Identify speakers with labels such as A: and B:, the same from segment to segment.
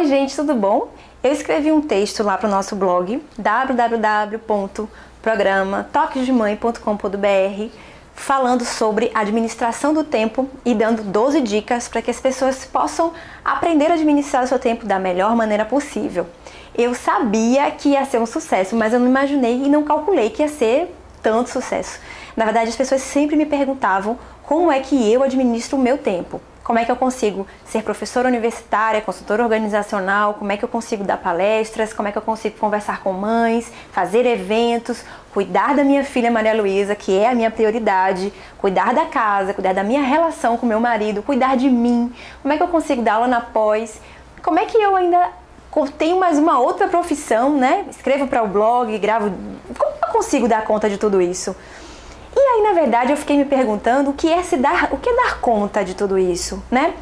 A: Oi gente, tudo bom? Eu escrevi um texto lá para o nosso blog www.programa-toquesdemãe.com.br falando sobre administração do tempo e dando 12 dicas para que as pessoas possam aprender a administrar o seu tempo da melhor maneira possível. Eu sabia que ia ser um sucesso, mas eu não imaginei e não calculei que ia ser tanto sucesso. Na verdade, as pessoas sempre me perguntavam como é que eu administro o meu tempo. Como é que eu consigo ser professora universitária, consultora organizacional, como é que eu consigo dar palestras, como é que eu consigo conversar com mães, fazer eventos, cuidar da minha filha Maria Luísa, que é a minha prioridade, cuidar da casa, cuidar da minha relação com meu marido, cuidar de mim, como é que eu consigo dar aula na pós, como é que eu ainda tenho mais uma outra profissão, né? Escrevo para o blog, gravo, como eu consigo dar conta de tudo isso? E aí, na verdade, eu fiquei me perguntando o que é dar conta de tudo isso, né?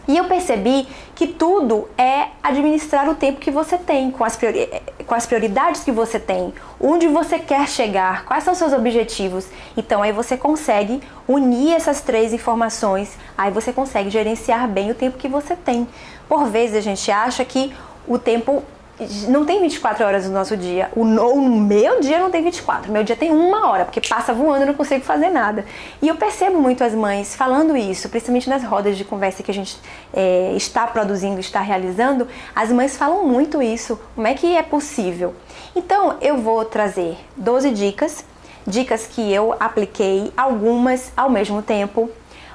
A: E eu percebi que tudo é administrar o tempo que você tem, com as prioridades que você tem, onde você quer chegar, quais são os seus objetivos. Então, aí você consegue unir essas três informações, aí você consegue gerenciar bem o tempo que você tem. Por vezes, a gente acha que o tempo não tem 24 horas no nosso dia. O meu dia não tem 24. Meu dia tem 1 hora, porque passa voando e não consigo fazer nada. E eu percebo muito as mães falando isso, principalmente nas rodas de conversa que a gente está produzindo, está realizando. As mães falam muito isso. Como é que é possível? Então, eu vou trazer 12 dicas que eu apliquei, algumas ao mesmo tempo,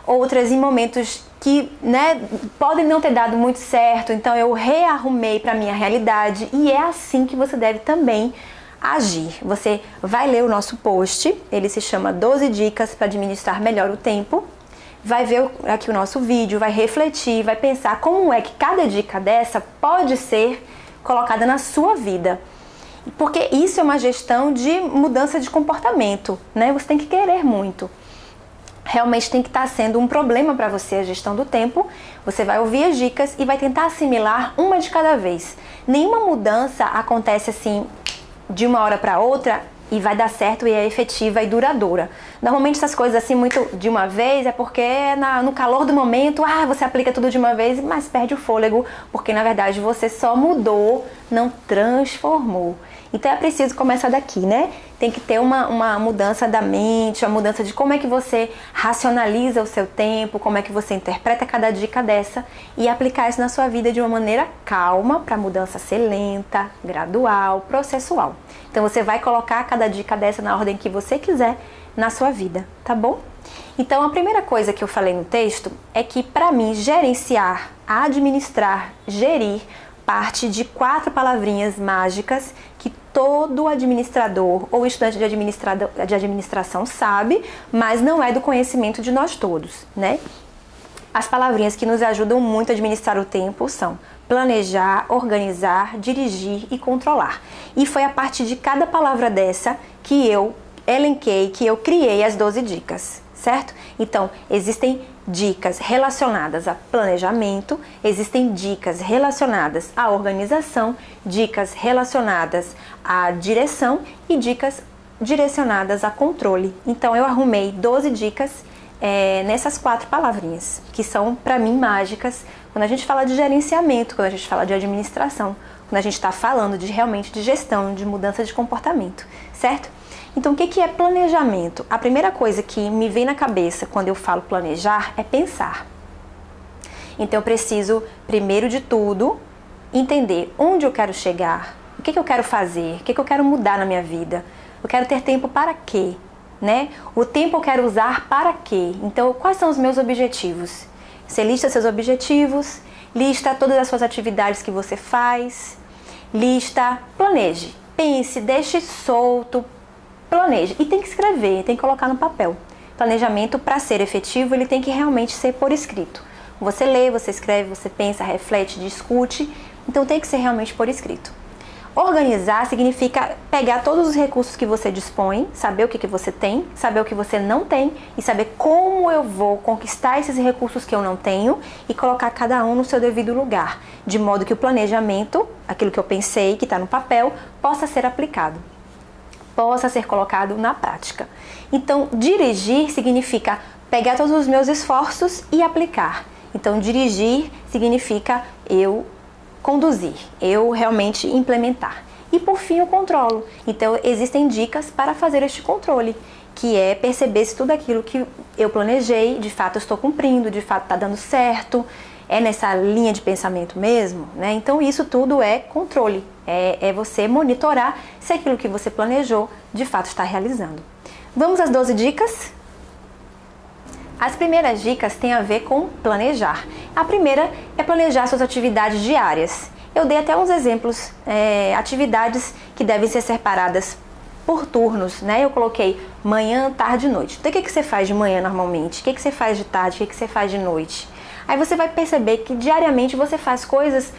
A: outras em momentos que, né, podem não ter dado muito certo, então eu rearrumei para a minha realidade, e é assim que você deve também agir. Você vai ler o nosso post, ele se chama 12 dicas para administrar melhor o tempo, vai ver aqui o nosso vídeo, vai refletir, vai pensar como é que cada dica dessa pode ser colocada na sua vida. Porque isso é uma gestão de mudança de comportamento, né? Você tem que querer muito. Realmente tem que estar sendo um problema para você a gestão do tempo. Você vai ouvir as dicas e vai tentar assimilar uma de cada vez. Nenhuma mudança acontece assim de uma hora para outra e vai dar certo e é efetiva e duradoura. Normalmente essas coisas assim muito de uma vez é porque no calor do momento, você aplica tudo de uma vez, mas perde o fôlego, porque na verdade você só mudou, não transformou. Então é preciso começar daqui, né? Tem que ter uma mudança da mente, uma mudança de como é que você racionaliza o seu tempo, como é que você interpreta cada dica dessa e aplicar isso na sua vida de uma maneira calma, para a mudança ser lenta, gradual, processual. Então você vai colocar cada dica dessa na ordem que você quiser na sua vida, tá bom? Então a primeira coisa que eu falei no texto é que para mim gerenciar, administrar, gerir parte de 4 palavrinhas mágicas que todo administrador ou estudante de administração sabe, mas não é do conhecimento de nós todos, né? As palavrinhas que nos ajudam muito a administrar o tempo são planejar, organizar, dirigir e controlar. E foi a partir de cada palavra dessa que eu elenquei, que eu criei as 12 dicas, certo? Então, existem dicas relacionadas a planejamento, existem dicas relacionadas à organização, dicas relacionadas à direção e dicas direcionadas a controle. Então eu arrumei 12 dicas nessas 4 palavrinhas, que são para mim mágicas quando a gente fala de gerenciamento, quando a gente fala de administração, quando a gente está falando realmente de gestão, de mudança de comportamento, certo? Então, o que é planejamento? A primeira coisa que me vem na cabeça quando eu falo planejar é pensar. Então, eu preciso, primeiro de tudo, entender onde eu quero chegar, o que eu quero fazer, o que eu quero mudar na minha vida. Eu quero ter tempo para quê? Né? O tempo eu quero usar para quê? Então, quais são os meus objetivos? Você lista seus objetivos, lista todas as suas atividades que você faz, planeje, pense, deixe solto, planeje. E tem que escrever, tem que colocar no papel. Planejamento, para ser efetivo, ele tem que realmente ser por escrito. Você lê, você escreve, você pensa, reflete, discute, então tem que ser realmente por escrito. Organizar significa pegar todos os recursos que você dispõe, saber o que você tem, saber o que você não tem e saber como eu vou conquistar esses recursos que eu não tenho e colocar cada um no seu devido lugar, de modo que o planejamento, aquilo que eu pensei, que está no papel, possa ser aplicado, possa ser colocado na prática. Então, dirigir significa pegar todos os meus esforços e aplicar. Então, dirigir significa eu conduzir, eu realmente implementar. E por fim, o controlo. Então, existem dicas para fazer este controle, que é perceber se tudo aquilo que eu planejei, de fato eu estou cumprindo, de fato está dando certo, é nessa linha de pensamento mesmo, né? Então, isso tudo é controle, é você monitorar se aquilo que você planejou, de fato está realizando. Vamos às 12 dicas? As primeiras dicas têm a ver com planejar. A primeira é planejar suas atividades diárias. Eu dei até uns exemplos, atividades que devem ser separadas por turnos, né? Eu coloquei manhã, tarde e noite. Então, o que você faz de manhã normalmente? O que você faz de tarde? O que você faz de noite? Aí você vai perceber que diariamente você faz coisas,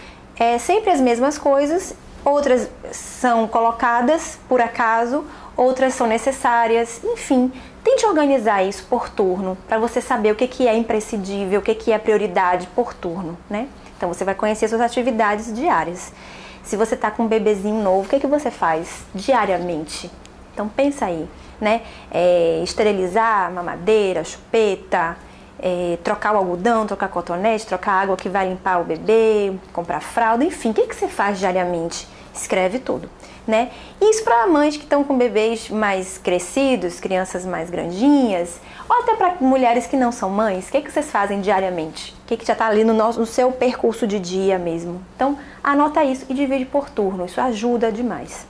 A: sempre as mesmas coisas, outras são colocadas por acaso, outras são necessárias, enfim. Tente organizar isso por turno, para você saber o que é imprescindível, o que é prioridade por turno, né? Então, você vai conhecer suas atividades diárias. Se você está com um bebezinho novo, o que você faz diariamente? Então, pensa aí, né? Esterilizar, mamadeira, chupeta, trocar o algodão, trocar cotonete, trocar a água que vai limpar o bebê, comprar fralda, enfim. O que você faz diariamente? Escreve tudo, né? Isso para mães que estão com bebês mais crescidos, crianças mais grandinhas, ou até para mulheres que não são mães, o que vocês fazem diariamente? O que já está ali no seu percurso de dia mesmo? Então, anota isso e divide por turno, isso ajuda demais.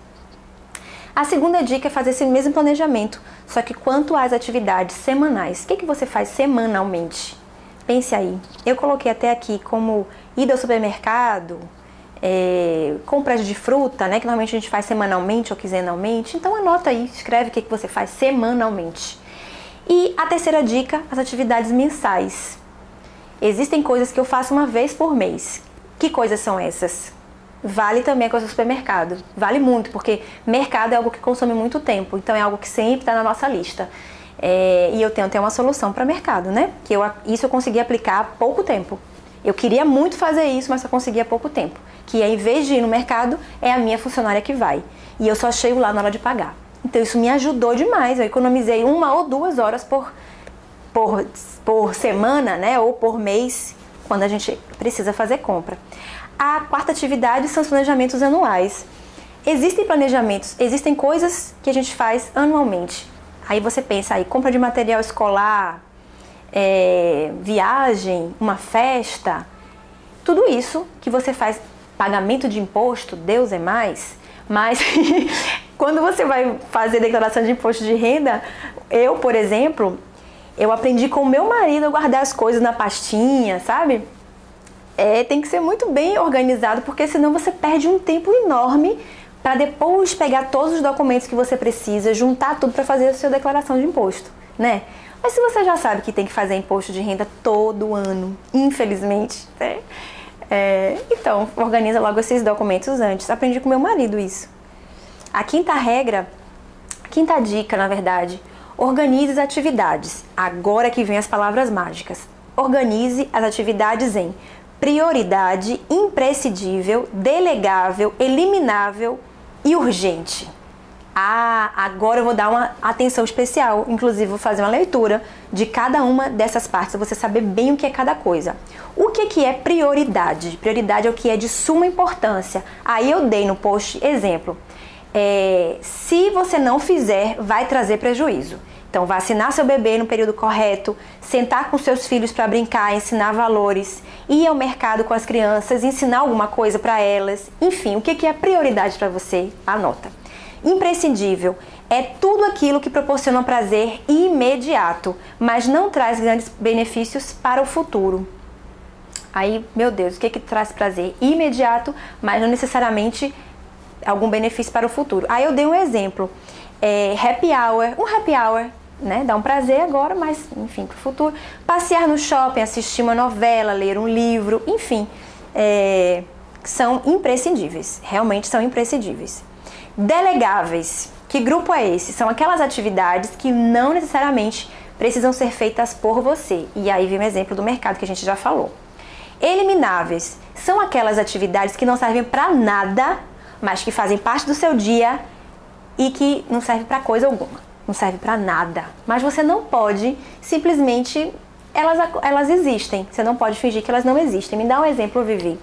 A: A segunda dica é fazer esse mesmo planejamento, só que quanto às atividades semanais, o que você faz semanalmente? Pense aí, eu coloquei até aqui como ir ao supermercado, compras de fruta, né, que normalmente a gente faz semanalmente ou quinzenalmente. Então anota aí, escreve o que você faz semanalmente. E a terceira dica, as atividades mensais. Existem coisas que eu faço uma vez por mês. Que coisas são essas? Vale também a coisa do supermercado. Vale muito, porque mercado é algo que consome muito tempo. Então é algo que sempre está na nossa lista. E eu tenho até uma solução para mercado, né? Isso eu consegui aplicar há pouco tempo. Eu queria muito fazer isso, mas só consegui há pouco tempo. Que em vez de ir no mercado, é a minha funcionária que vai. E eu só chego lá na hora de pagar. Então isso me ajudou demais. Eu economizei 1 ou 2 horas por semana, né? Ou por mês, quando a gente precisa fazer compra. A quarta atividade são os planejamentos anuais. Existem planejamentos, existem coisas que a gente faz anualmente. Aí você pensa aí, compra de material escolar, viagem, uma festa, tudo isso que você faz, pagamento de imposto, Deus é mais, mas quando você vai fazer declaração de imposto de renda, eu, por exemplo, eu aprendi com o meu marido a guardar as coisas na pastinha, sabe? Tem que ser muito bem organizado, porque senão você perde um tempo enorme para depois pegar todos os documentos que você precisa, juntar tudo para fazer a sua declaração de imposto, né? Mas se você já sabe que tem que fazer imposto de renda todo ano, infelizmente, né? Então, organiza logo esses documentos antes. Aprendi com meu marido isso. A quinta dica, na verdade, organize as atividades. Agora que vem as palavras mágicas. Organize as atividades em prioridade, imprescindível, delegável, eliminável e urgente. Agora eu vou dar uma atenção especial, inclusive vou fazer uma leitura de cada uma dessas partes, para você saber bem o que é cada coisa. O que é prioridade? Prioridade é o que é de suma importância. Aí eu dei no post exemplo. Se você não fizer, vai trazer prejuízo. Então, vacinar seu bebê no período correto, sentar com seus filhos para brincar, ensinar valores, ir ao mercado com as crianças, ensinar alguma coisa para elas. Enfim, o que é prioridade para você? Anota. Imprescindível é tudo aquilo que proporciona prazer imediato, mas não traz grandes benefícios para o futuro. Aí, meu Deus, o que traz prazer imediato, mas não necessariamente algum benefício para o futuro? Aí eu dei um exemplo. Happy hour, um happy hour, né? Dá um prazer agora, mas enfim, para o futuro. Passear no shopping, assistir uma novela, ler um livro, enfim, são imprescindíveis, realmente são imprescindíveis. Delegáveis, que grupo é esse? São aquelas atividades que não necessariamente precisam ser feitas por você. E aí vem o exemplo do mercado que a gente já falou. Elimináveis, são aquelas atividades que não servem para nada, mas que fazem parte do seu dia e que não serve para coisa alguma, não serve para nada. Mas você não pode simplesmente, elas existem, você não pode fingir que elas não existem. Me dá um exemplo, Vivi.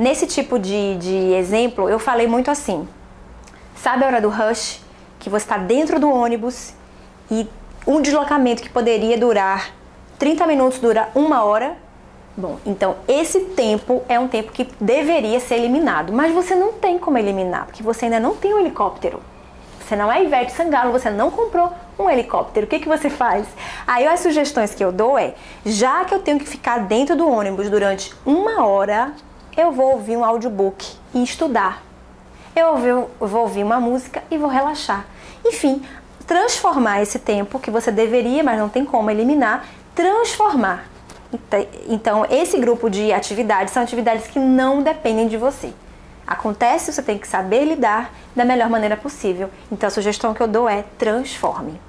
A: Nesse tipo de exemplo, eu falei muito assim, sabe a hora do rush? Que você está dentro do ônibus e um deslocamento que poderia durar 30 minutos dura 1 hora? Bom, então esse tempo é um tempo que deveria ser eliminado, mas você não tem como eliminar, porque você ainda não tem um helicóptero. Você não é Ivete Sangalo, você não comprou um helicóptero. O que você faz? Aí as sugestões que eu dou é, já que eu tenho que ficar dentro do ônibus durante 1 hora, eu vou ouvir um audiobook e estudar. Eu vou ouvir uma música e vou relaxar. Enfim, transformar esse tempo que você deveria, mas não tem como eliminar, transformar. Então, esse grupo de atividades são atividades que não dependem de você. Acontece, você tem que saber lidar da melhor maneira possível. Então, a sugestão que eu dou é transforme.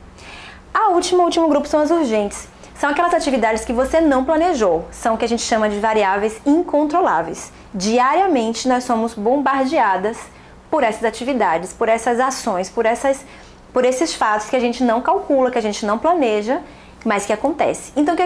A: O último grupo são as urgentes. São aquelas atividades que você não planejou. São o que a gente chama de variáveis incontroláveis. Diariamente, nós somos bombardeadas por essas atividades, por essas ações, por esses fatos que a gente não calcula, que a gente não planeja, mas que acontece. Então, o que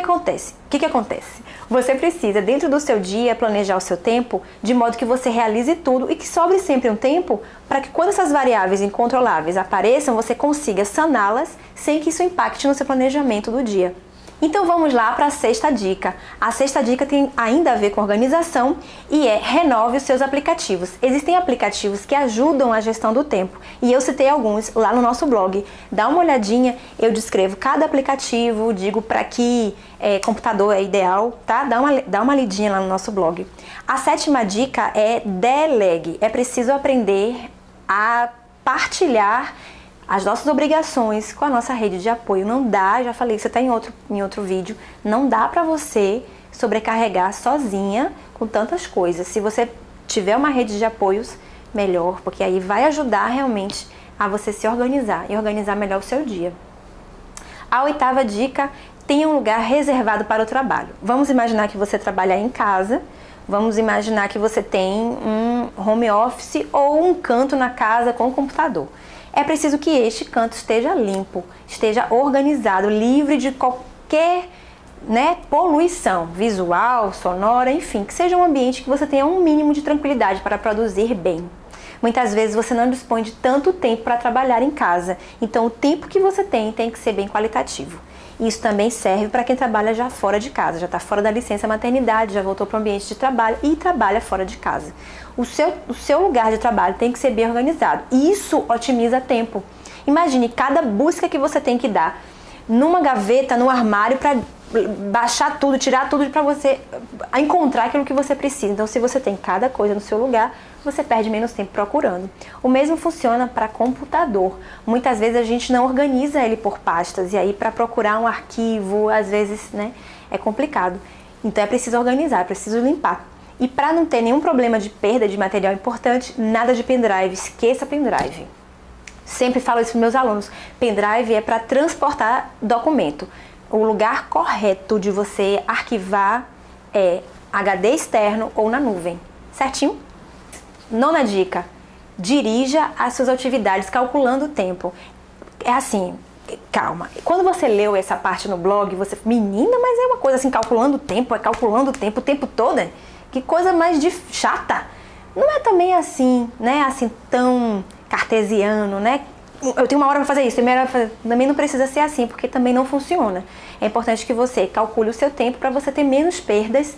A: acontece? Você precisa, dentro do seu dia, planejar o seu tempo de modo que você realize tudo e que sobre sempre um tempo para que quando essas variáveis incontroláveis apareçam, você consiga saná-las sem que isso impacte no seu planejamento do dia. Então vamos lá para a sexta dica. A sexta dica tem ainda a ver com organização e é renove os seus aplicativos. Existem aplicativos que ajudam a gestão do tempo e eu citei alguns lá no nosso blog. Dá uma olhadinha, eu descrevo cada aplicativo, digo para que computador é ideal, tá? Dá uma lidinha lá no nosso blog. A sétima dica é delegue. É preciso aprender a partilhar as nossas obrigações com a nossa rede de apoio. Não dá, já falei isso até em outro vídeo, não dá pra você sobrecarregar sozinha com tantas coisas. Se você tiver uma rede de apoios, melhor, porque aí vai ajudar realmente a você se organizar e organizar melhor o seu dia. A oitava dica, tenha um lugar reservado para o trabalho. Vamos imaginar que você trabalha em casa, vamos imaginar que você tem um home office ou um canto na casa com o computador. É preciso que este canto esteja limpo, esteja organizado, livre de qualquer poluição visual, sonora, enfim, que seja um ambiente que você tenha um mínimo de tranquilidade para produzir bem. Muitas vezes você não dispõe de tanto tempo para trabalhar em casa, então o tempo que você tem que ser bem qualitativo. Isso também serve para quem trabalha já fora de casa, já está fora da licença maternidade, já voltou para o ambiente de trabalho e trabalha fora de casa. O seu lugar de trabalho tem que ser bem organizado. Isso otimiza tempo. Imagine cada busca que você tem que dar numa gaveta, no armário, para baixar tudo, tirar tudo para você encontrar aquilo que você precisa. Então, se você tem cada coisa no seu lugar, você perde menos tempo procurando. O mesmo funciona para computador. Muitas vezes a gente não organiza ele por pastas e aí para procurar um arquivo, às vezes, é complicado. Então é preciso organizar, é preciso limpar. E para não ter nenhum problema de perda de material importante, nada de pendrive, esqueça pendrive. Sempre falo isso para meus alunos, pendrive é para transportar documento. O lugar correto de você arquivar é HD externo ou na nuvem, certinho? Nona dica, dirija as suas atividades calculando o tempo. É assim, calma, quando você leu essa parte no blog, você, menina, mas é uma coisa assim, calculando o tempo, é calculando o tempo todo, né? Que coisa mais chata. Não é também assim, assim tão cartesiano, Eu tenho uma hora para fazer isso, também não precisa ser assim, porque também não funciona. É importante que você calcule o seu tempo para você ter menos perdas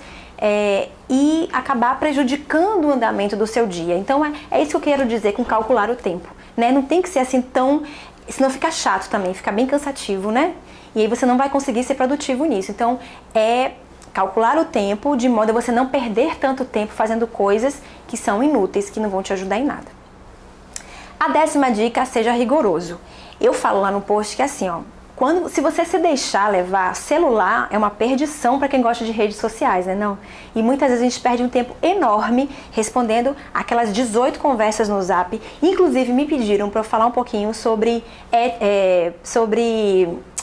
A: e acabar prejudicando o andamento do seu dia. Então é isso que eu quero dizer com calcular o tempo, Não tem que ser assim tão... Senão fica chato também, fica bem cansativo, E aí você não vai conseguir ser produtivo nisso. Então calcular o tempo de modo a você não perder tanto tempo fazendo coisas que são inúteis, que não vão te ajudar em nada. A 10ª dica, seja rigoroso. Eu falo lá no post que assim, se você se deixar levar, celular é uma perdição para quem gosta de redes sociais, não? E muitas vezes a gente perde um tempo enorme respondendo aquelas 18 conversas no Zap. Inclusive me pediram para eu falar um pouquinho sobre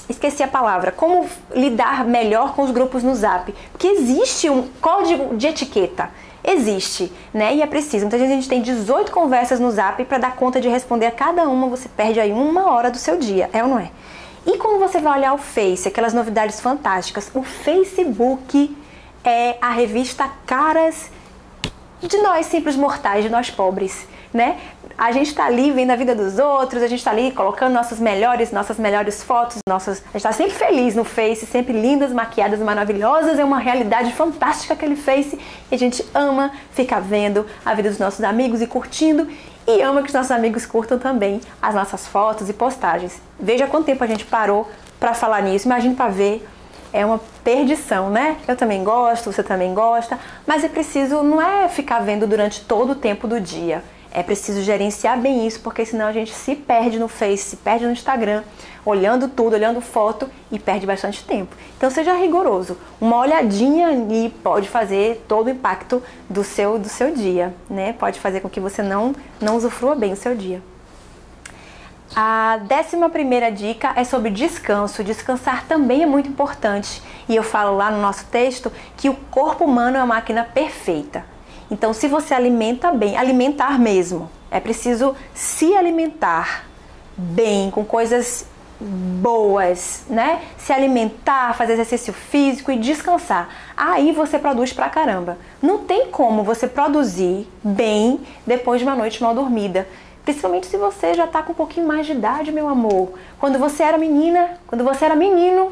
A: esqueci a palavra, como lidar melhor com os grupos no Zap. Porque existe um código de etiqueta. Existe, E é preciso. Muitas vezes a gente tem 18 conversas no Zap para dar conta de responder a cada uma, você perde aí 1 hora do seu dia, é ou não é? E quando você vai olhar o Face, aquelas novidades fantásticas, o Facebook é a revista Caras de nós simples mortais, de nós pobres, né? A gente tá ali vendo a vida dos outros, a gente tá ali colocando nossas melhores fotos, a gente tá sempre feliz no Face, sempre lindas, maquiadas, maravilhosas, é uma realidade fantástica aquele Face, e a gente ama ficar vendo a vida dos nossos amigos e curtindo, e ama que os nossos amigos curtam também as nossas fotos e postagens. Veja quanto tempo a gente parou pra falar nisso, imagine pra ver. É uma perdição, né? Eu também gosto, você também gosta, mas é preciso, não é ficar vendo durante todo o tempo do dia. É preciso gerenciar bem isso, porque senão a gente se perde no Face, se perde no Instagram, olhando tudo, olhando foto e perde bastante tempo. Então seja rigoroso. Uma olhadinha ali pode fazer todo o impacto do seu dia, né? Pode fazer com que você não usufrua bem o seu dia. A 11ª dica é sobre descanso. Descansar também é muito importante. E eu falo lá no nosso texto que o corpo humano é uma máquina perfeita. Então, se você alimenta bem, alimentar mesmo, é preciso se alimentar bem, com coisas boas, né? Se alimentar, fazer exercício físico e descansar. Aí você produz pra caramba. Não tem como você produzir bem depois de uma noite mal dormida. Principalmente se você já tá com um pouquinho mais de idade, meu amor. Quando você era menina, quando você era menino,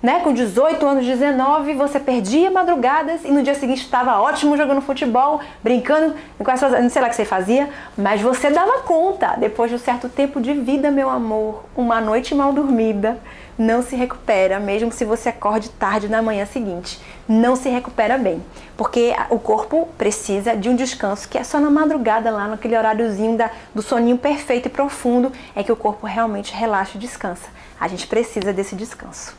A: né, com 18 anos, 19, você perdia madrugadas e no dia seguinte estava ótimo jogando futebol, brincando com as suas... Não sei lá o que você fazia, mas você dava conta. Depois de um certo tempo de vida, meu amor, uma noite mal dormida não se recupera, mesmo se você acorde tarde na manhã seguinte. Não se recupera bem, porque o corpo precisa de um descanso que é só na madrugada, lá naquele horáriozinho do soninho perfeito e profundo, é que o corpo realmente relaxa e descansa. A gente precisa desse descanso.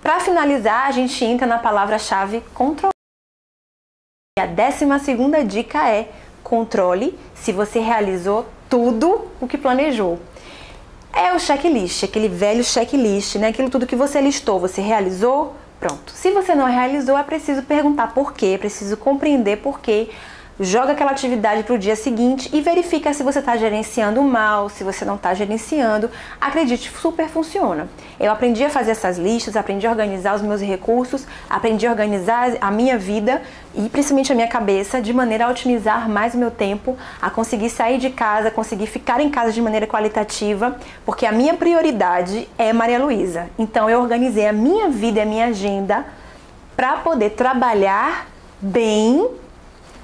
A: Para finalizar, a gente entra na palavra-chave controle. E a 12ª dica é controle se você realizou tudo o que planejou. É o checklist, aquele velho checklist, né? Aquilo tudo que você listou, você realizou? Pronto. Se você não realizou, é preciso perguntar por quê, é preciso compreender por quê. Joga aquela atividade para o dia seguinte e verifica se você está gerenciando mal, se você não está gerenciando. Acredite, super funciona. Eu aprendi a fazer essas listas, aprendi a organizar os meus recursos, aprendi a organizar a minha vida e principalmente a minha cabeça de maneira a otimizar mais o meu tempo, a conseguir sair de casa, conseguir ficar em casa de maneira qualitativa, porque a minha prioridade é Maria Luísa. Então eu organizei a minha vida e a minha agenda para poder trabalhar bem.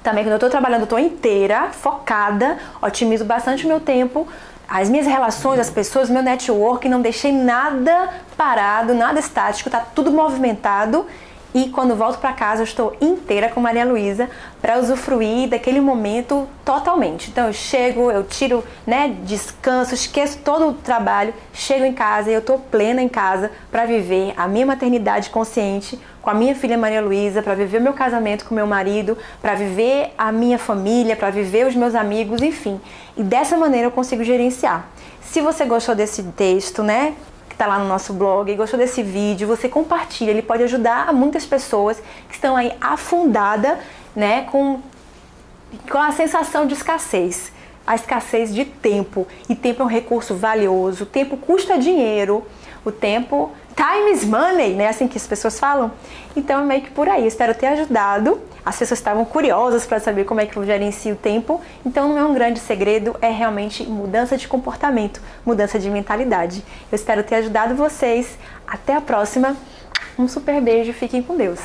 A: Também quando eu estou trabalhando, eu estou inteira, focada, otimizo bastante o meu tempo, as minhas relações, as pessoas, meu network, não deixei nada parado, nada estático, tá tudo movimentado. E quando volto para casa eu estou inteira com Maria Luísa para usufruir daquele momento totalmente. Então eu chego, eu tiro, né, descanso, esqueço todo o trabalho, chego em casa e eu estou plena em casa para viver a minha maternidade consciente com a minha filha Maria Luísa, para viver meu casamento com meu marido, para viver a minha família, para viver os meus amigos, enfim. E dessa maneira eu consigo gerenciar. Se você gostou desse texto, né, tá lá no nosso blog e gostou desse vídeo, você compartilha, ele pode ajudar muitas pessoas que estão aí afundadas, né, com a sensação de escassez, a escassez de tempo. E tempo é um recurso valioso, o tempo custa dinheiro, o tempo, time is money, né, assim que as pessoas falam. Então é meio que por aí, eu espero ter ajudado. As pessoas estavam curiosas para saber como é que eu gerencio o tempo, então não é um grande segredo, é realmente mudança de comportamento, mudança de mentalidade. Eu espero ter ajudado vocês. Até a próxima, um super beijo, fiquem com Deus.